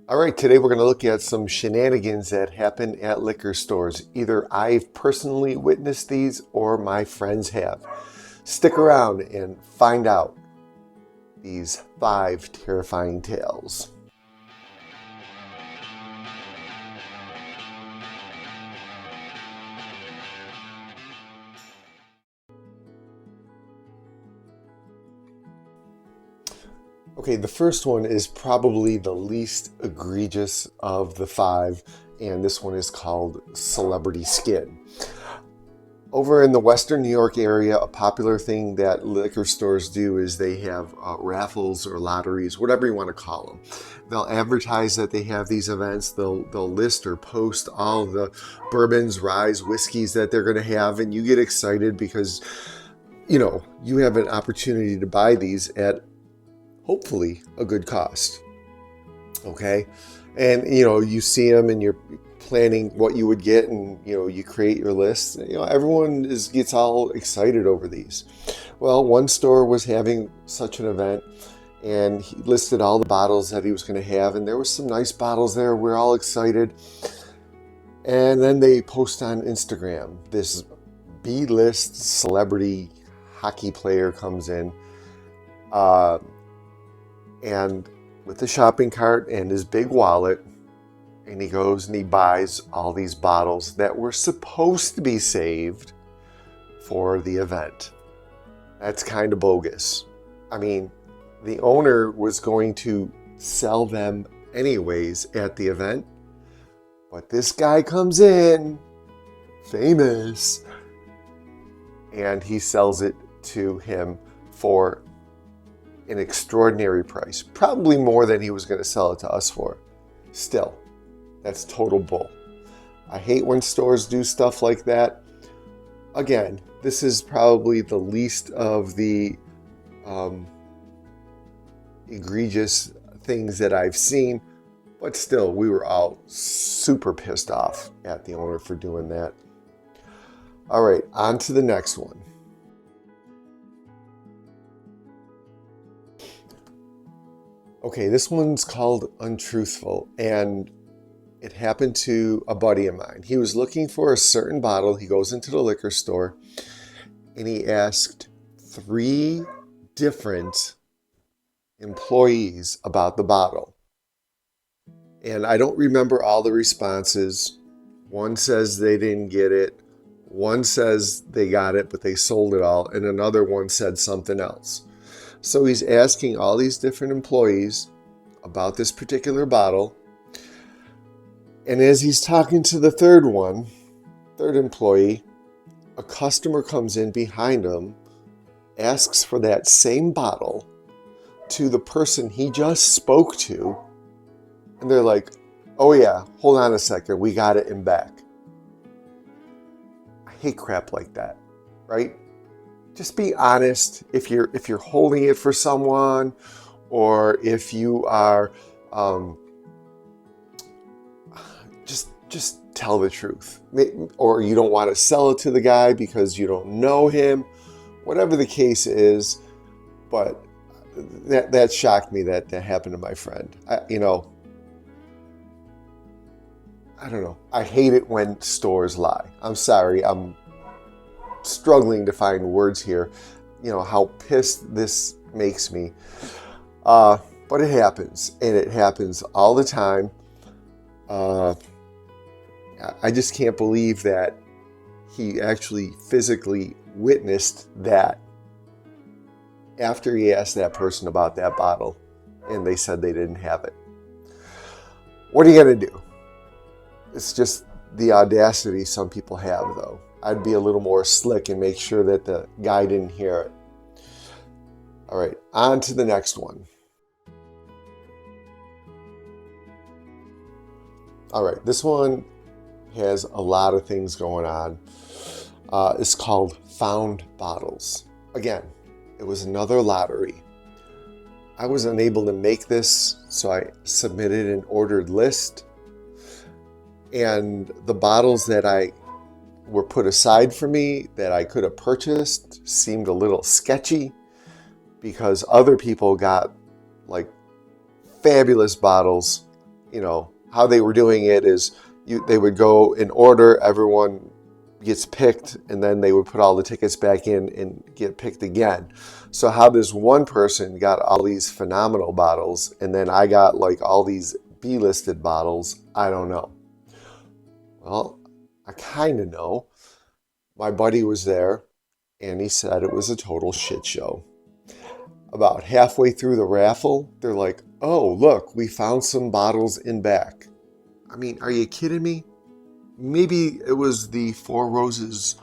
All right, today we're going to look at some shenanigans that happen at liquor stores. Either I've personally witnessed these or my friends have. Stick around and find out these 5 terrifying tales. Okay, the first one is probably the least egregious of the 5, and this one is called celebrity skin. Over in the Western New York area, a popular thing that liquor stores do is they have raffles or lotteries, whatever you want to call them. They'll advertise that they have these events. They'll list or post all the bourbons, ryes, whiskeys that they're going to have, and you get excited because, you have an opportunity to buy these at hopefully a good cost. Okay. And, you see them and you're planning what you would get and, you create your list. Everyone gets all excited over these. Well, one store was having such an event and he listed all the bottles that he was going to have. And there was some nice bottles there. We're all excited. And then they post on Instagram, this B-list celebrity hockey player comes in, and with the shopping cart and his big wallet, and he goes and he buys all these bottles that were supposed to be saved for the event. That's kind of bogus. I mean, the owner was going to sell them anyways at the event, but this guy comes in, famous, and he sells it to him for an extraordinary price, probably more than he was going to sell it to us for. Still, that's total bull. I hate when stores do stuff like that. Again, this is probably the least of the egregious things that I've seen, but still, we were all super pissed off at the owner for doing that. All right, on to the next one. Okay, this one's called Untruthful, and it happened to a buddy of mine. He was looking for a certain bottle. He goes into the liquor store, and he asked 3 different employees about the bottle. And I don't remember all the responses. One says they didn't get it. One says they got it, but they sold it all. And another one said something else. So he's asking all these different employees about this particular bottle. And as he's talking to the third employee, a customer comes in behind him, asks for that same bottle to the person he just spoke to. And they're like, oh yeah, hold on a second, we got it in back. I hate crap like that, right? Just be honest. If you're holding it for someone, or if you are, just tell the truth. Or you don't want to sell it to the guy because you don't know him. Whatever the case is, but that shocked me that happened to my friend. I don't know. I hate it when stores lie. I'm sorry. I'm struggling to find words here, how pissed this makes me. But it happens, and it happens all the time. I just can't believe that he actually physically witnessed that after he asked that person about that bottle, and they said they didn't have it. What are you going to do? It's just the audacity some people have, though. I'd be a little more slick and make sure that the guy didn't hear it. All right, on to the next one. All right, this one has a lot of things going on. It's called Found Bottles. Again, it was another lottery. I was unable to make this, so I submitted an ordered list. And the bottles that were put aside for me that I could have purchased seemed a little sketchy because other people got like fabulous bottles you know, how they were doing it is they would go in order, everyone gets picked, and then they would put all the tickets back in and get picked again. So how this one person got all these phenomenal bottles and then I got like all these B-listed bottles, I don't know. Well, I kind of know. My buddy was there and he said it was a total shit show. About halfway through the raffle, they're like, oh, look, we found some bottles in back. I mean, are you kidding me? Maybe it was the Four Roses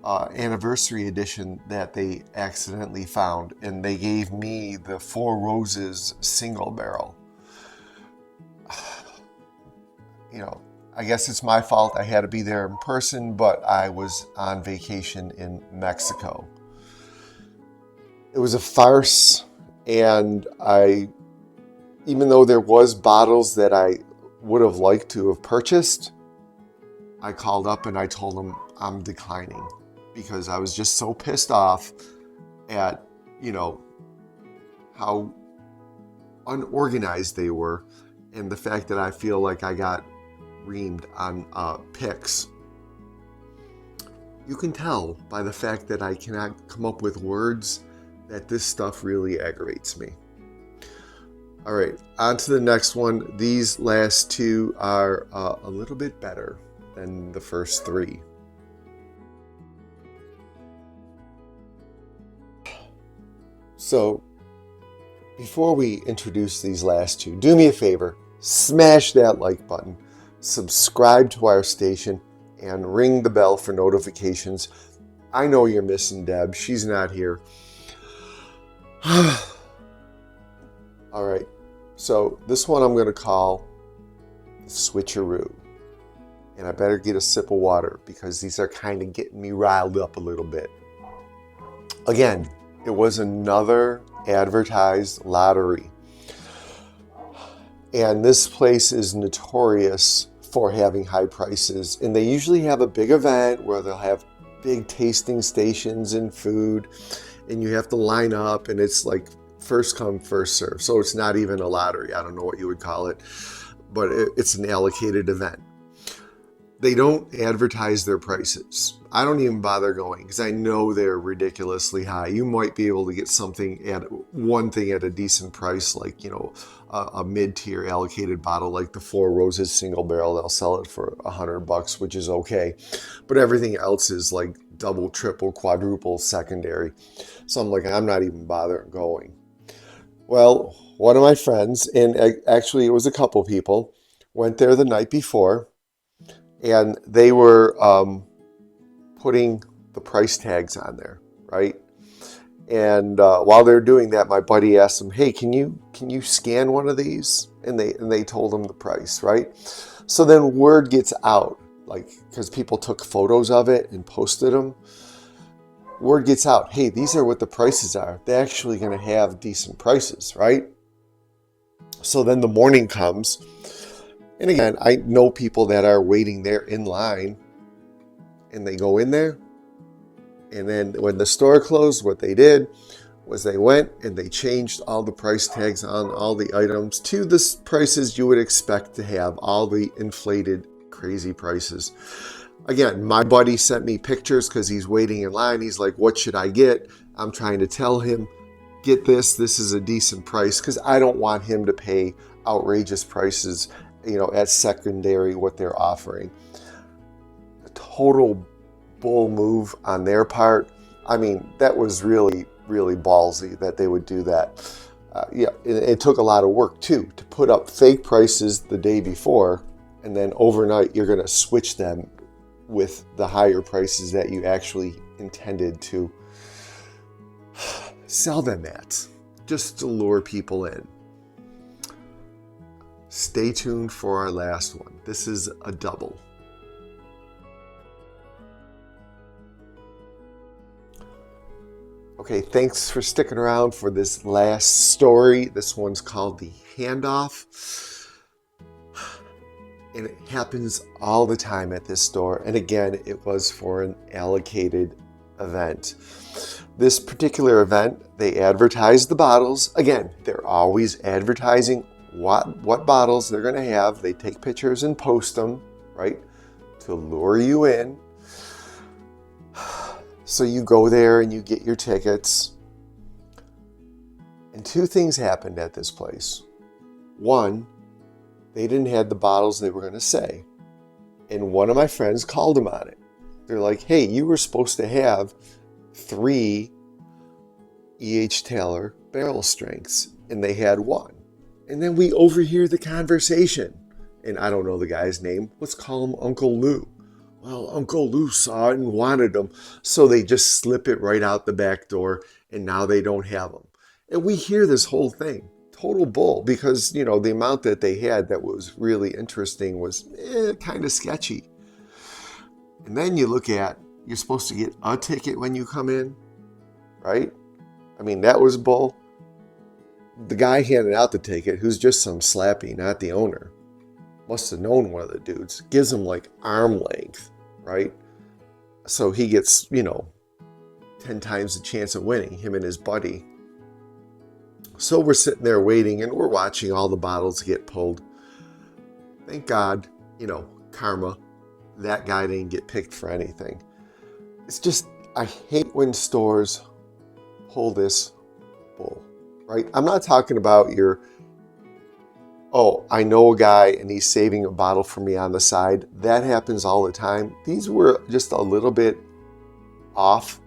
anniversary edition that they accidentally found, and they gave me the Four Roses single barrel. You know, I guess it's my fault. I had to be there in person, but I was on vacation in Mexico. It was a farce, and even though there was bottles that I would have liked to have purchased, I called up and I told them I'm declining because I was just so pissed off at, you know, how unorganized they were and the fact that I feel like I got reamed on picks. You can tell by the fact that I cannot come up with words that this stuff really aggravates me. All right, on to the next one. These last two are a little bit better than the first three. So, before we introduce these last two, do me a favor, smash that like button, subscribe to our station, and ring the bell for notifications. I know you're missing Deb. She's not here. All right, so this one I'm going to call Switcheroo. And I better get a sip of water because these are kind of getting me riled up a little bit. Again, it was another advertised lottery. And this place is notorious for having high prices. And they usually have a big event where they'll have big tasting stations and food. And you have to line up and it's like first come, first serve. So it's not even a lottery. I don't know what you would call it. But it's an allocated event. They don't advertise their prices. I don't even bother going because I know they're ridiculously high. You might be able to get one thing at a decent price, like, you know, a mid-tier allocated bottle like the Four Roses single barrel. They'll sell it for $100, which is okay. But everything else is like double, triple, quadruple secondary. So I'm like, I'm not even bothering going. Well, one of my friends, and actually it was a couple people, went there the night before. And they were putting the price tags on there, right? And while they're doing that, my buddy asked them, "Hey, can you scan one of these?" And they told him the price, right? So then word gets out, like because people took photos of it and posted them. Word gets out, hey, these are what the prices are. They're actually going to have decent prices, right? So then the morning comes. And again, I know people that are waiting there in line and they go in there. And then when the store closed, what they did was they went and they changed all the price tags on all the items to the prices you would expect to have, all the inflated, crazy prices. Again, my buddy sent me pictures because he's waiting in line. He's like, what should I get? I'm trying to tell him, get this. This is a decent price because I don't want him to pay outrageous prices, you know, at secondary what they're offering. A total bull move on their part. I mean, that was really, really ballsy that they would do that. It took a lot of work too to put up fake prices the day before, and then overnight you're going to switch them with the higher prices that you actually intended to sell them at, just to lure people in. Stay tuned for our last one. This is a double. Okay, thanks for sticking around for this last story. This one's called The Handoff. And it happens all the time at this store. And again, it was for an allocated event. This particular event, they advertised the bottles. Again, they're always advertising what bottles they're going to have. They take pictures and post them, right, to lure you in. So you go there and you get your tickets. And two things happened at this place. One, they didn't have the bottles they were going to say. And one of my friends called them on it. They're like, hey, you were supposed to have 3 E.H. Taylor barrel strengths, and they had 1. And then we overhear the conversation. And I don't know the guy's name. Let's call him Uncle Lou. Well, Uncle Lou saw it and wanted them, so they just slip it right out the back door, and now they don't have them. And we hear this whole thing. Total bull, because, you know, the amount that they had that was really interesting was kind of sketchy. And then you look at, you're supposed to get a ticket when you come in, right? I mean, that was bull. The guy handing out the ticket, who's just some slappy, not the owner, must have known one of the dudes, gives him like arm length, right? So he gets, 10 times the chance of winning, him and his buddy. So we're sitting there waiting, and we're watching all the bottles get pulled. Thank God, karma, that guy didn't get picked for anything. It's just, I hate when stores pull this bull, right? I'm not talking about I know a guy and he's saving a bottle for me on the side. That happens all the time. These were just a little bit off.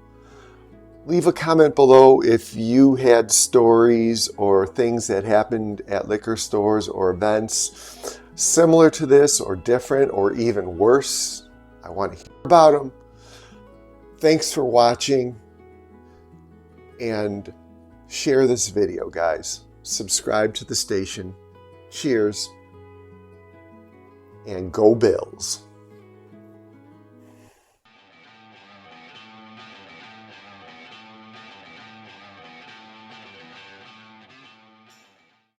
Leave a comment below if you had stories or things that happened at liquor stores or events similar to this or different or even worse. I want to hear about them. Thanks for watching, and share this video, guys. Subscribe to the station. Cheers, and go Bills.